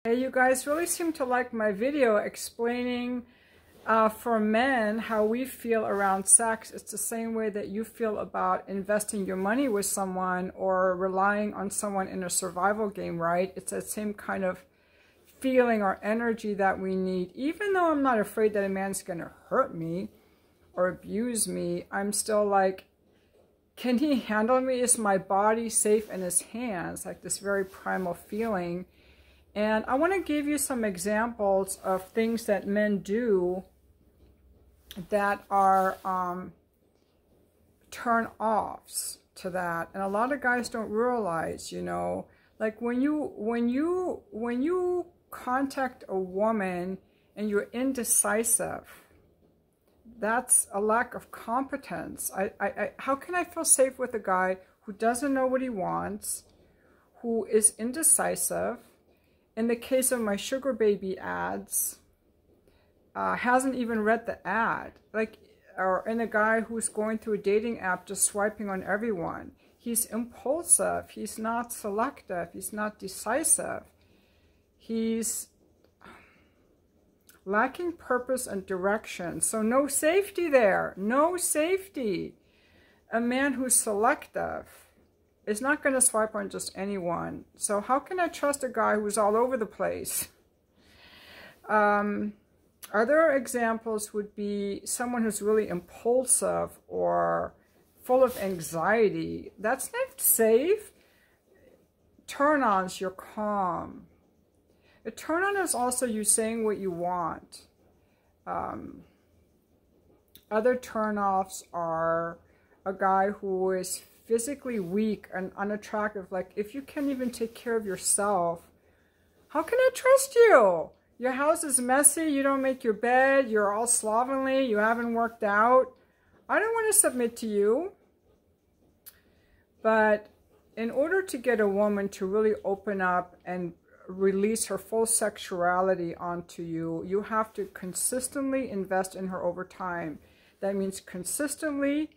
Hey, you guys really seem to like my video explaining for men how we feel around sex. It's the same way that you feel about investing your money with someone or relying on someone in a survival game, right? It's that same kind of feeling or energy that we need. Even though I'm not afraid that a man's going to hurt me or abuse me, I'm still like, can he handle me? Is my body safe in his hands? Like this very primal feeling. And I want to give you some examples of things that men do that are turn-offs to that. And a lot of guys don't realize, you know, like when you contact a woman and you're indecisive, that's a lack of competence. How can I feel safe with a guy who doesn't know what he wants, who is indecisive? In the case of my sugar baby ads, hasn't even read the ad. Like, or in a guy who's going through a dating app just swiping on everyone. He's impulsive. He's not selective. He's not decisive. He's lacking purpose and direction. So no safety there. No safety. A man who's selective is not going to swipe on just anyone. So how can I trust a guy who's all over the place? Other examples would be someone who's really impulsive or full of anxiety. That's not safe. Turn-ons, you're calm. A turn-on is also you saying what you want. Other turn-offs are a guy who is physically weak and unattractive. Like, if you can't even take care of yourself, how can I trust you? Your house is messy, you don't make your bed, you're all slovenly, you haven't worked out. I don't want to submit to you. But in order to get a woman to really open up and release her full sexuality onto you, you have to consistently invest in her over time. That means consistently,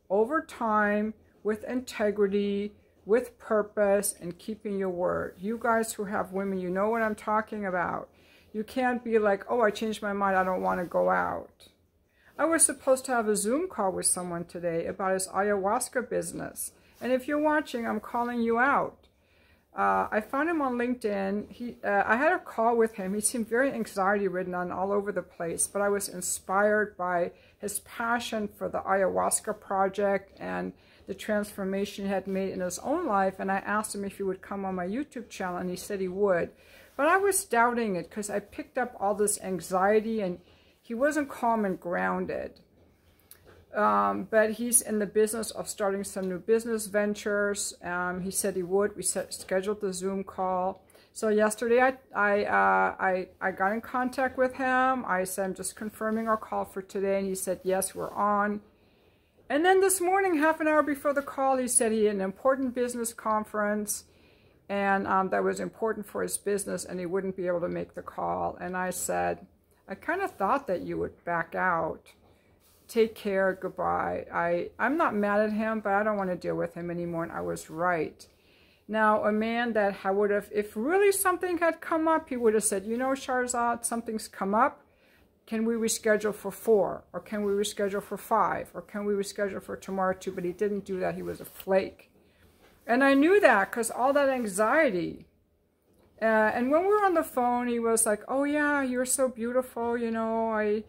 over time, with integrity, with purpose, and keeping your word. You guys who have women, you know what I'm talking about. You can't be like, oh, I changed my mind, I don't want to go out. I was supposed to have a Zoom call with someone today about his ayahuasca business. And if you're watching, I'm calling you out. I found him on LinkedIn. I had a call with him. He seemed very anxiety-ridden and all over the place, but I was inspired by his passion for the ayahuasca project and the transformation he had made in his own life. And I asked him if he would come on my YouTube channel, and he said he would. But I was doubting it because I picked up all this anxiety, and he wasn't calm and grounded. But he's in the business of starting some new business ventures. He said he would. We scheduled the Zoom call. So yesterday I got in contact with him. I said, I'm just confirming our call for today. And he said, yes, we're on. And then this morning, half an hour before the call, he said he had an important business conference, and that was important for his business, and he wouldn't be able to make the call. And I said, I kind of thought that you would back out. Take care, goodbye. I'm not mad at him, but I don't want to deal with him anymore, and I was right. Now, a man that would have, if really something had come up, he would have said, you know, Shahrzad, something's come up. Can we reschedule for 4? Or can we reschedule for 5? Or can we reschedule for tomorrow too? But he didn't do that. He was a flake. And I knew that because all that anxiety. And when we were on the phone, he was like, oh yeah, you're so beautiful. You know, I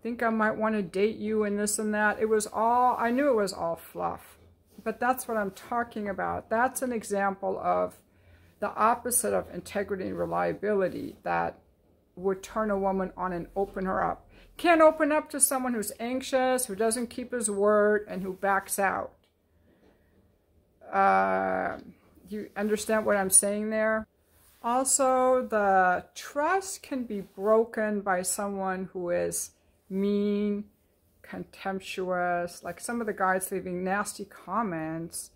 think I might want to date you and this and that. It was all, I knew it was all fluff. But that's what I'm talking about. That's an example of the opposite of integrity and reliability that would turn a woman on and open her up. Can't open up to someone who's anxious, who doesn't keep his word, and who backs out. You understand what I'm saying there? Also, the trust can be broken by someone who is mean, contemptuous, like some of the guys leaving nasty comments.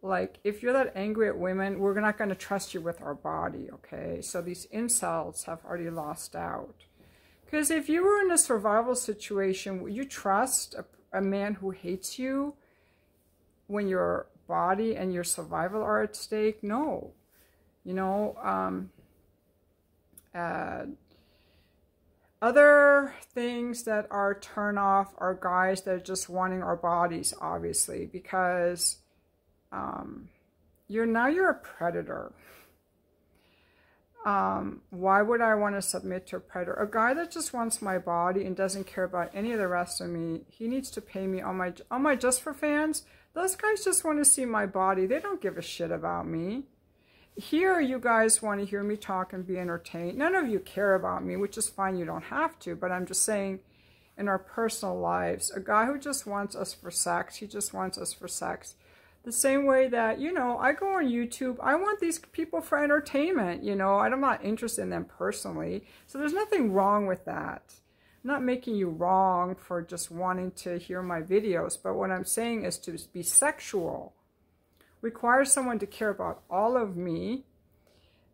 Like, if you're that angry at women, we're not going to trust you with our body, okay? So these incels have already lost out. Because if you were in a survival situation, would you trust a man who hates you when your body and your survival are at stake? No. You know, Other things that are turn off are guys that are just wanting our bodies, obviously, because you're a predator. Why would I want to submit to a predator? A guy that just wants my body and doesn't care about any of the rest of me, he needs to pay me. On my Just for fans, those guys just want to see my body. They don't give a shit about me. Here, you guys want to hear me talk and be entertained. None of you care about me, which is fine. You don't have to. But I'm just saying, in our personal lives, a guy who just wants us for sex, he just wants us for sex. The same way that, you know, I go on YouTube, I want these people for entertainment, you know. I'm not interested in them personally. So there's nothing wrong with that. I'm not making you wrong for just wanting to hear my videos. But what I'm saying is to be sexual requires someone to care about all of me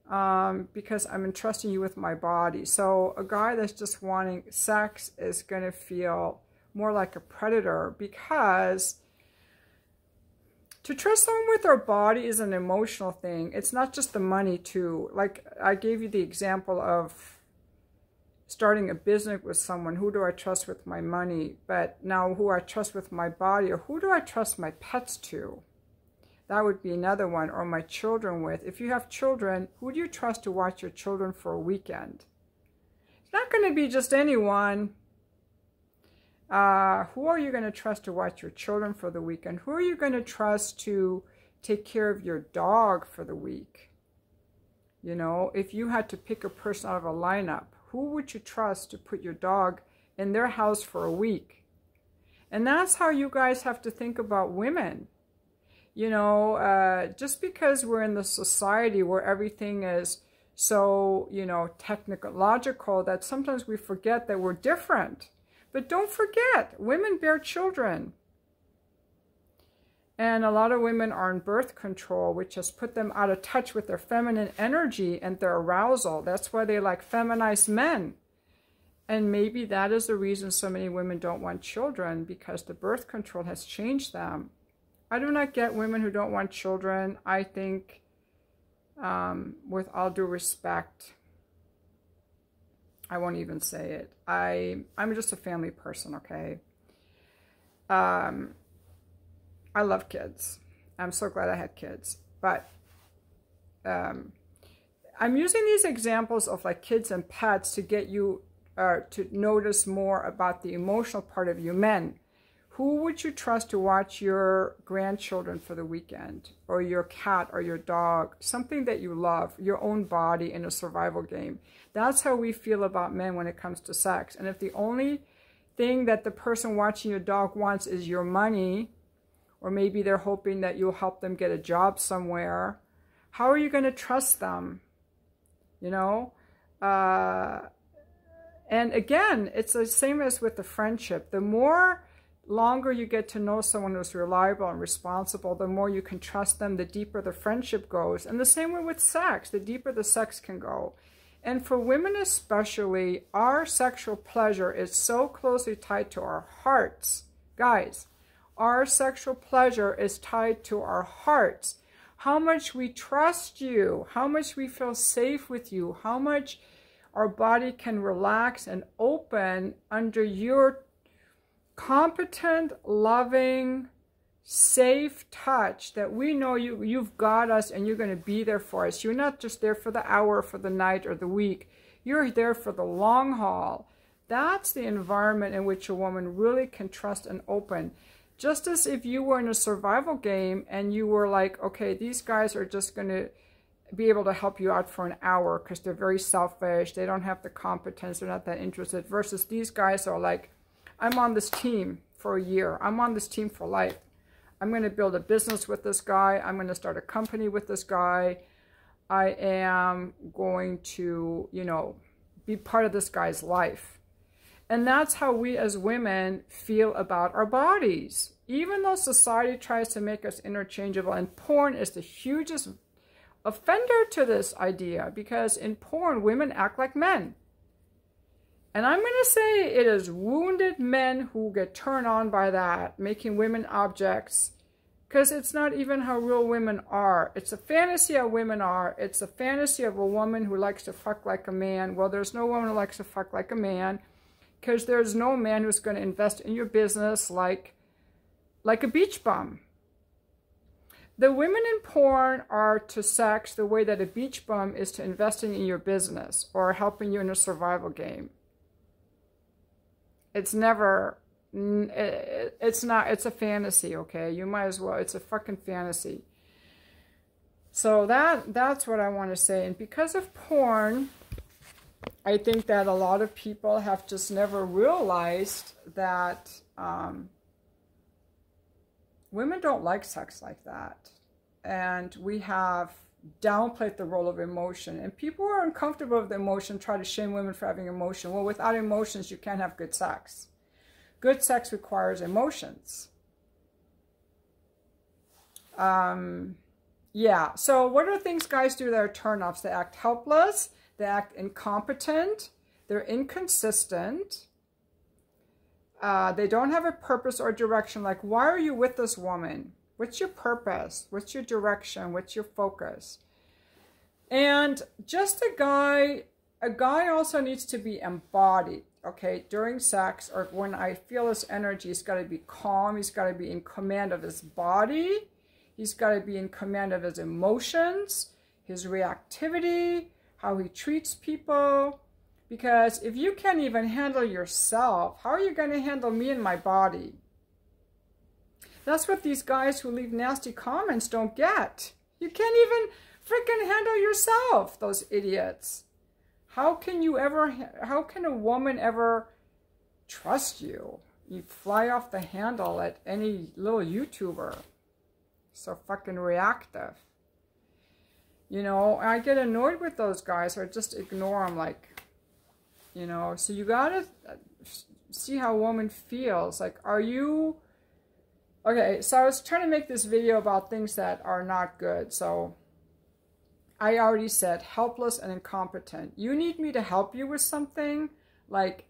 because I'm entrusting you with my body. So a guy that's just wanting sex is going to feel more like a predator, because to trust someone with our body is an emotional thing. It's not just the money too. Like I gave you the example of starting a business with someone. Who do I trust with my money? But now who I trust with my body, or who do I trust my pets to? That would be another one, or my children with. If you have children, who do you trust to watch your children for a weekend? It's not going to be just anyone. Who are you going to trust to watch your children for the weekend? Who are you going to trust to take care of your dog for the week? You know, if you had to pick a person out of a lineup, who would you trust to put your dog in their house for a week? And that's how you guys have to think about women. You know, just because we're in the society where everything is so, you know, technological, that sometimes we forget that we're different. But don't forget, women bear children. And a lot of women are on birth control, which has put them out of touch with their feminine energy and their arousal. That's why they like feminized men. And maybe that is the reason so many women don't want children, because the birth control has changed them. I do not get women who don't want children. I think, with all due respect, I won't even say it. I'm just a family person, okay? I love kids. I'm so glad I had kids. But I'm using these examples of like kids and pets to get you to notice more about the emotional part of you men. Who would you trust to watch your grandchildren for the weekend? Or your cat or your dog? Something that you love. Your own body in a survival game. That's how we feel about men when it comes to sex. And if the only thing that the person watching your dog wants is your money, or maybe they're hoping that you'll help them get a job somewhere, how are you going to trust them? You know? And again, it's the same as with the friendship. The longer you get to know someone who's reliable and responsible, the more you can trust them, the deeper the friendship goes. And the same way with sex, the deeper the sex can go. And for women especially, our sexual pleasure is so closely tied to our hearts. Guys, our sexual pleasure is tied to our hearts. How much we trust you, how much we feel safe with you, how much our body can relax and open under your competent, loving, safe touch, that we know you've got us and you're going to be there for us. You're not just there for the hour, for the night, or the week. You're there for the long haul. That's the environment in which a woman really can trust and open. Just as if you were in a survival game and you were like, okay, these guys are just going to be able to help you out for an hour because they're very selfish. They don't have the competence. They're not that interested. Versus these guys are like, I'm on this team for a year. I'm on this team for life. I'm going to build a business with this guy. I'm going to start a company with this guy. I am going to, you know, be part of this guy's life. And that's how we as women feel about our bodies. Even though society tries to make us interchangeable, and porn is the hugest offender to this idea, because in porn, women act like men. And I'm going to say it is wounded men who get turned on by that, making women objects. Because it's not even how real women are. It's a fantasy how women are. It's a fantasy of a woman who likes to fuck like a man. Well, there's no woman who likes to fuck like a man, because there's no man who's going to invest in your business like a beach bum. The women in porn are to sex the way that a beach bum is to investing in your business or helping you in a survival game. It's never, it's not, it's a fantasy, okay? You might as well, it's a fucking fantasy. So that's what I want to say. And because of porn, I think that a lot of people have just never realized that women don't like sex like that. And we have downplayed the role of emotion. And people who are uncomfortable with emotion try to shame women for having emotion. Well, without emotions, you can't have good sex. Good sex requires emotions. Yeah, so what are things guys do that are turn-offs? They act helpless, they act incompetent, they're inconsistent, they don't have a purpose or direction. Like, why are you with this woman? What's your purpose? What's your direction? What's your focus? And just a guy also needs to be embodied, okay? During sex, or when I feel his energy, he's got to be calm. He's got to be in command of his body. He's got to be in command of his emotions, his reactivity, how he treats people. Because if you can't even handle yourself, how are you going to handle me and my body? That's what these guys who leave nasty comments don't get. You can't even freaking handle yourself, those idiots. How can a woman ever trust you? You fly off the handle at any little YouTuber. So fucking reactive. You know, I get annoyed with those guys, or just ignore them, like, you know. So you gotta see how a woman feels. Like, are you... Okay, so I was trying to make this video about things that are not good. So I already said helpless and incompetent. You need me to help you with something, like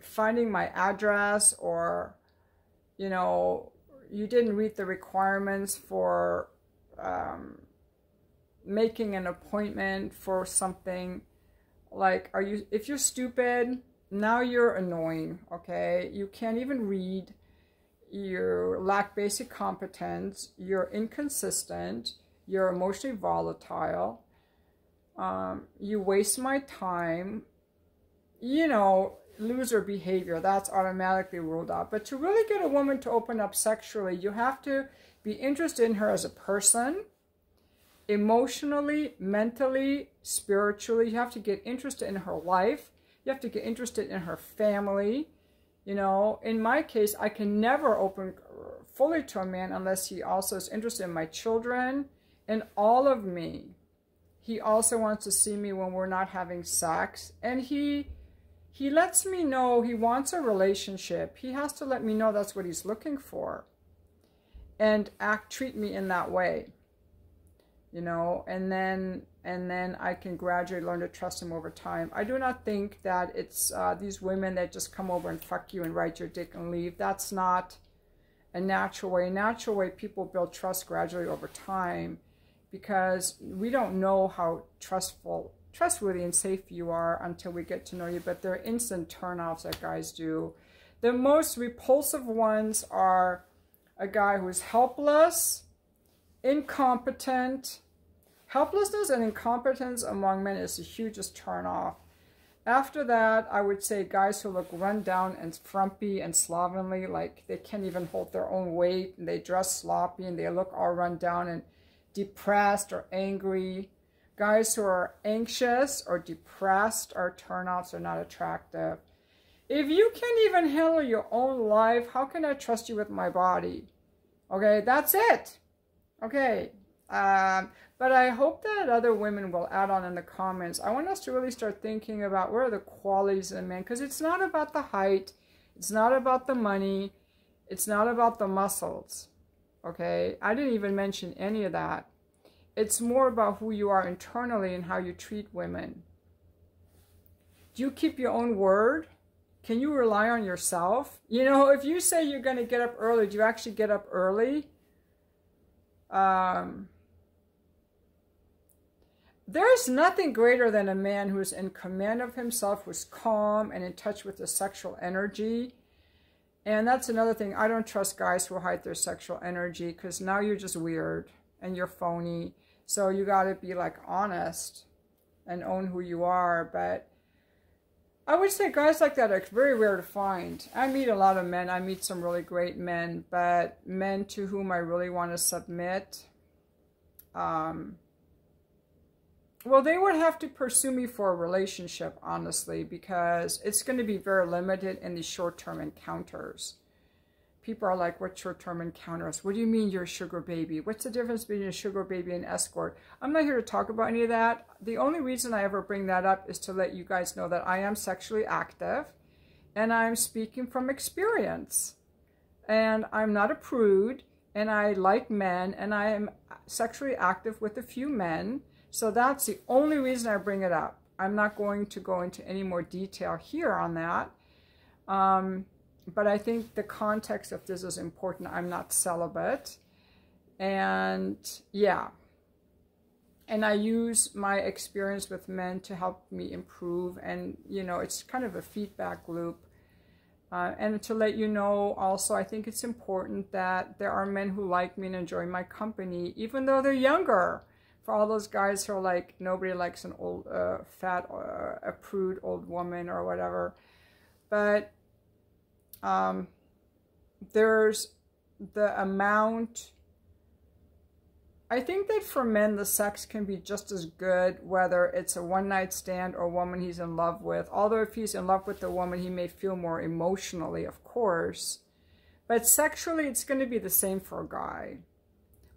finding my address, or, you know, you didn't read the requirements for making an appointment for something. Like, if you're stupid, now you're annoying, okay? You can't even read. You lack basic competence, you're inconsistent, you're emotionally volatile, you waste my time, you know, loser behavior, that's automatically ruled out. But to really get a woman to open up sexually, you have to be interested in her as a person, emotionally, mentally, spiritually. You have to get interested in her life. You have to get interested in her family. You know, in my case, I can never open fully to a man unless he also is interested in my children and all of me. He also wants to see me when we're not having sex. And he lets me know he wants a relationship. He has to let me know that's what he's looking for. And treat me in that way. You know, and then I can gradually learn to trust him over time. I do not think that it's these women that just come over and fuck you and ride your dick and leave. That's not a natural way. A natural way, people build trust gradually over time, because we don't know how trustworthy and safe you are until we get to know you. But there are instant turnoffs that guys do. The most repulsive ones are a guy who's helpless, incompetent. Helplessness and incompetence among men is the hugest turn-off. After that, I would say guys who look run down and frumpy and slovenly, like they can't even hold their own weight, and they dress sloppy, and they look all run down and depressed or angry. Guys who are anxious or depressed are turn-offs, are not attractive. If you can't even handle your own life, how can I trust you with my body? Okay, that's it. Okay. But I hope that other women will add on in the comments. I want us to really start thinking about what are the qualities of a man, because it's not about the height, it's not about the money, it's not about the muscles, okay? I didn't even mention any of that. It's more about who you are internally and how you treat women. Do you keep your own word? Can you rely on yourself? You know, if you say you're going to get up early, do you actually get up early? There's nothing greater than a man who's in command of himself, who's calm and in touch with the sexual energy. And that's another thing. I don't trust guys who hide their sexual energy, because now you're just weird and you're phony. So you got to be like honest and own who you are. But I would say guys like that are very rare to find. I meet a lot of men. I meet some really great men, but men to whom I really want to submit, well, they would have to pursue me for a relationship, honestly, because it's going to be very limited in these short-term encounters. People are like, what short-term encounters? What do you mean you're a sugar baby? What's the difference between a sugar baby and escort? I'm not here to talk about any of that. The only reason I ever bring that up is to let you guys know that I am sexually active, and I'm speaking from experience. And I'm not a prude, and I like men, and I am sexually active with a few men. So that's the only reason I bring it up. I'm not going to go into any more detail here on that. But I think the context of this is important. I'm not celibate. And yeah. And I use my experience with men to help me improve. And, you know, it's kind of a feedback loop. And to let you know also, I think it's important that there are men who like me and enjoy my company, even though they're younger. For all those guys who are like, nobody likes an old, fat, a prude old woman or whatever. But there's the amount. I think that for men, the sex can be just as good, whether it's a one-night stand or a woman he's in love with. Although if he's in love with the woman, he may feel more emotionally, of course. But sexually, it's going to be the same for a guy.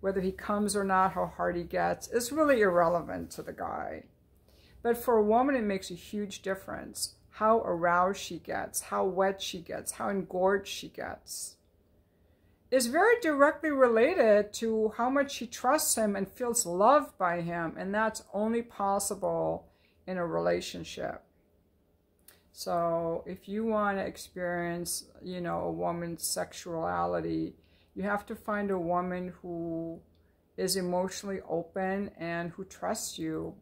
Whether he comes or not, how hard he gets, is really irrelevant to the guy. But for a woman, it makes a huge difference. How aroused she gets, how wet she gets, how engorged she gets. Is very directly related to how much she trusts him and feels loved by him. And that's only possible in a relationship. So if you want to experience, you know, a woman's sexuality, you have to find a woman who is emotionally open and who trusts you,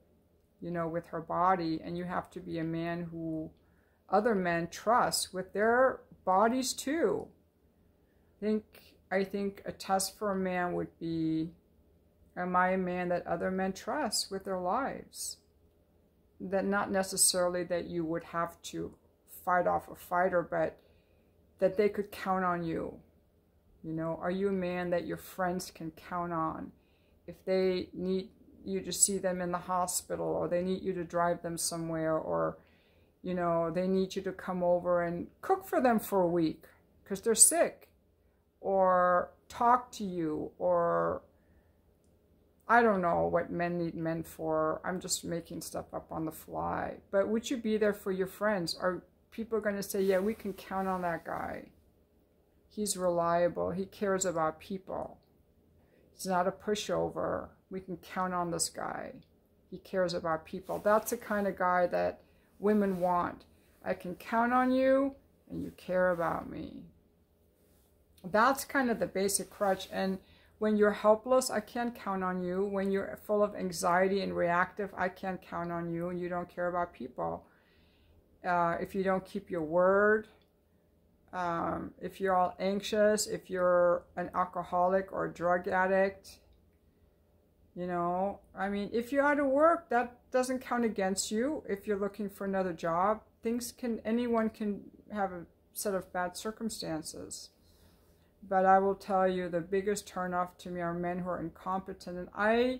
you know, with her body. And you have to be a man who other men trust with their bodies too. I think a test for a man would be, am I a man that other men trust with their lives? That not necessarily that you would have to fight off a fighter, but that they could count on you. You know, are you a man that your friends can count on? If they need you to see them in the hospital, or they need you to drive them somewhere, or, you know, they need you to come over and cook for them for a week because they're sick, or talk to you, or I don't know what men need men for. I'm just making stuff up on the fly. But would you be there for your friends? Are people going to say, yeah, we can count on that guy? He's reliable. He cares about people. He's not a pushover. We can count on this guy. He cares about people. That's the kind of guy that women want. I can count on you and you care about me. That's kind of the basic crutch. And when you're helpless, I can't count on you. When you're full of anxiety and reactive, I can't count on you, and you don't care about people. If you don't keep your word, if you're all anxious, if you're an alcoholic or a drug addict, you know, I mean, if you're out of work, that doesn't count against you. If you're looking for another job, anyone can have a set of bad circumstances. But I will tell you, the biggest turnoff to me are men who are incompetent. And I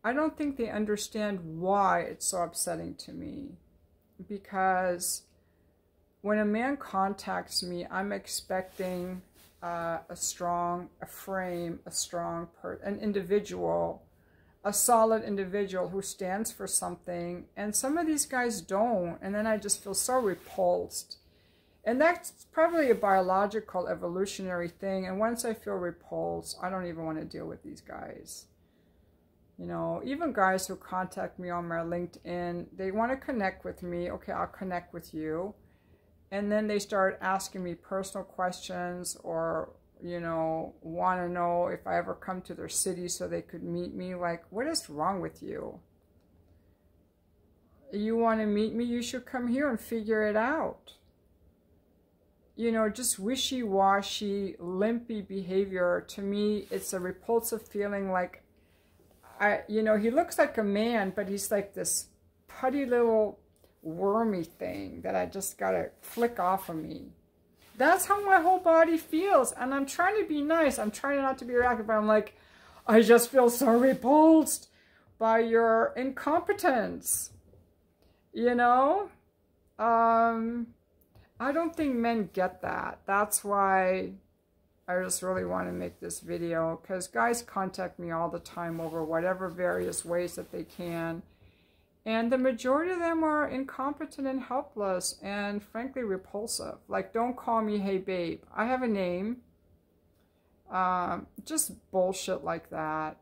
don't think they understand why it's so upsetting to me. Because when a man contacts me, I'm expecting an individual, a solid individual who stands for something. And some of these guys don't. And then I just feel so repulsed. And that's probably a biological, evolutionary thing. And once I feel repulsed, I don't even want to deal with these guys. You know, even guys who contact me on my LinkedIn, they want to connect with me. Okay, I'll connect with you. And then they start asking me personal questions or, you know, want to know if I ever come to their city so they could meet me. Like, what is wrong with you? You want to meet me? You should come here and figure it out. You know, just wishy-washy, limpy behavior. To me, it's a repulsive feeling. Like, you know, he looks like a man, but he's like this putty little wormy thing that I just gotta flick off of me. That's how my whole body feels. And I'm trying to be nice. I'm trying not to be reactive, but I'm like, I just feel so repulsed by your incompetence. You know? I don't think men get that. That's why I just really want to make this video, because guys contact me all the time over whatever various ways that they can. And the majority of them are incompetent and helpless and frankly repulsive. Like, don't call me, hey babe. I have a name. Just bullshit like that.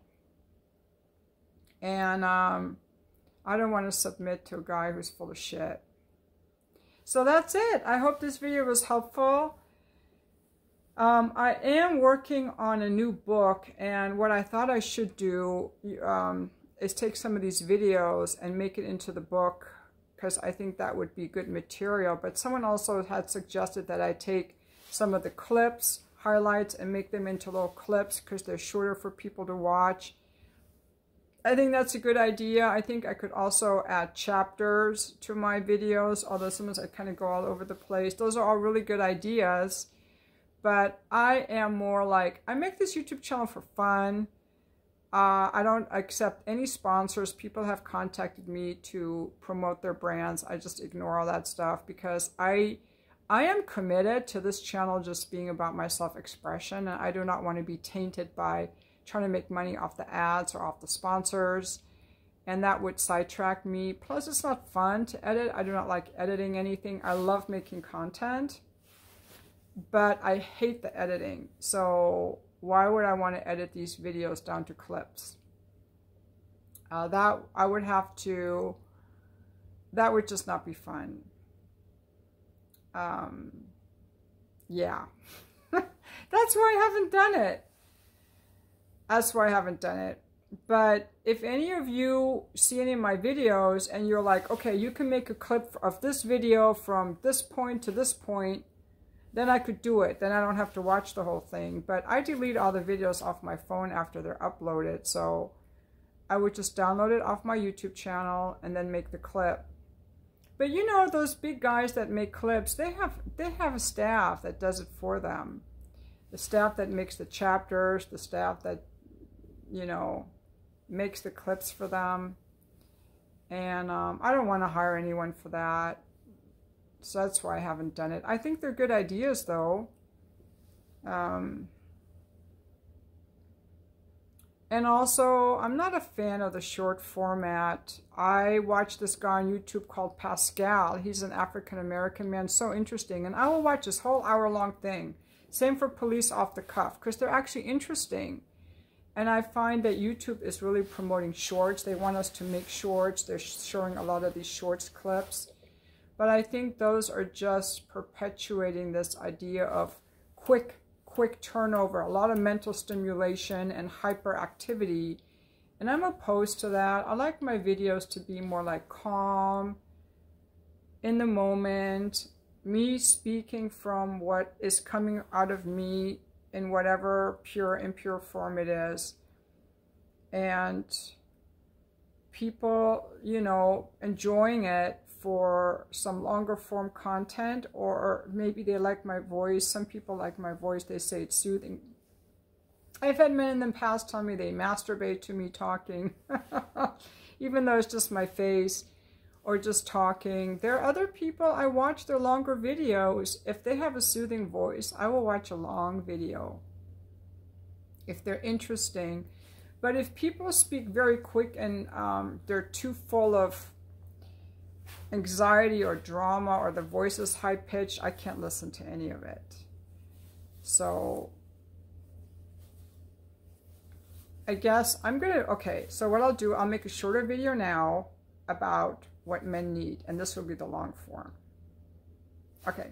And I don't want to submit to a guy who's full of shit. So that's it. I hope this video was helpful. I am working on a new book, and what I thought I should do is take some of these videos and make it into the book, because I think that would be good material. But someone also had suggested that I take some of the clips, highlights, and make them into little clips because they're shorter for people to watch. I think that's a good idea. I think I could also add chapters to my videos, although sometimes I kind of go all over the place. Those are all really good ideas. But I am more like, I make this YouTube channel for fun. I don't accept any sponsors. People have contacted me to promote their brands. I just ignore all that stuff because I am committed to this channel just being about my self-expression. And I do not want to be tainted by trying to make money off the ads or off the sponsors. And that would sidetrack me. Plus, it's not fun to edit. I do not like editing anything. I love making content, but I hate the editing. So why would I want to edit these videos down to clips? That would just not be fun. Yeah. That's why I haven't done it. That's why I haven't done it. But if any of you see any of my videos and you're like, okay, you can make a clip of this video from this point to this point, then I could do it. Then I don't have to watch the whole thing. But I delete all the videos off my phone after they're uploaded. So I would just download it off my YouTube channel and then make the clip. But you know, those big guys that make clips, they have a staff that does it for them. The staff that makes the chapters, the staff that, you know, makes the clips for them. And I don't want to hire anyone for that. So that's why I haven't done it. I think they're good ideas, though. And also, I'm not a fan of the short format. I watched this guy on YouTube called Pascal. He's an African-American man, so interesting. And I will watch this whole hour-long thing. Same for Police Off the Cuff, because they're actually interesting. And I find that YouTube is really promoting shorts. They want us to make shorts. They're showing a lot of these shorts clips. But I think those are just perpetuating this idea of quick turnover, a lot of mental stimulation and hyperactivity. And I'm opposed to that. I like my videos to be more like calm, in the moment, me speaking from what is coming out of me in whatever pure, impure form it is. And people, you know, enjoying it for some longer form content, or maybe they like my voice. Some people like my voice. They say it's soothing. I've had men in the past tell me they masturbate to me talking, even though it's just my face or just talking. There are other people, I watch their longer videos. If they have a soothing voice, I will watch a long video if they're interesting. But if people speak very quick and they're too full of anxiety or drama, or the voice is high-pitched, I can't listen to any of it. So I guess I'm gonna, okay, so what I'll do, I'll make a shorter video now about what men need, and this will be the long form. Okay,